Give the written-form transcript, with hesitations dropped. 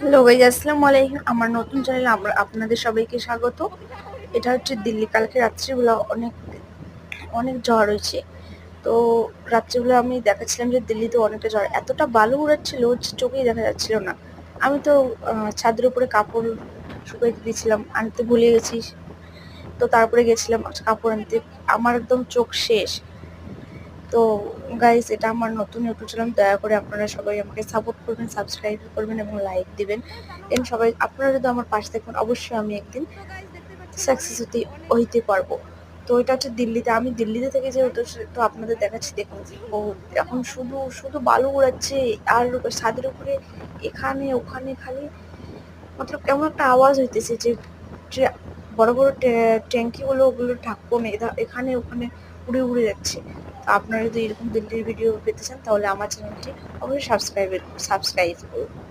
Hello guys, আসসালামু আলাইকুম। আমার নতুন চ্যানেলে আপনাদের সবাইকে স্বাগত। এটা হচ্ছে দিল্লি। কালকে রাত্রিবেলা অনেক অনেক ঝড় হয়েছে। তো রাত্রিবেলা আমি দেখাচ্ছিলাম যে দিল্লিতে অনেকটা ঝড়, এতটা বালু উড়াচ্ছিল যে চোখেই দেখা যাচ্ছিল না। আমি তো ছাদের উপরে কাপড় শুকাইতে দিয়েছিলাম, আনতে ভুলে গেছি। তো তারপরে গেছিলাম কাপড় আনতে, আমার একদম চোখ শেষ। তো গাইস, এটা আমার নতুন ইউটিউব চ্যানেল। দয়া করে আপনারা সবাই আমাকে সাপোর্ট করবেন, সাবস্ক্রাইব করবেন এবং লাইক দিবেন। দেন সবাই আপনারা যদি আমার পাশে থাকবেন, অবশ্যই আমি একদিন সাকসেস হইতে পারবো। তো এটা হচ্ছে দিল্লিতে, আমি দিল্লিতে থেকে যেহেতু তো আপনাদের দেখাচ্ছি, দেখুন। ও এখন শুধু শুধু বালু উড়াচ্ছে, আর ছাদের উপরে এখানে ওখানে খালি মতলব কেমন একটা আওয়াজ হইতেছে যে যে বড় বড় ট্যাঙ্কি গুলো, ওগুলো ঢাকন এখানে ওখানে উড়ে উড়ে যাচ্ছে। তো আপনারা যদি এরকম দিল্লির ভিডিও পেতে চান, তাহলে আমার চ্যানেলটি অবশ্যই সাবস্ক্রাইব করুন।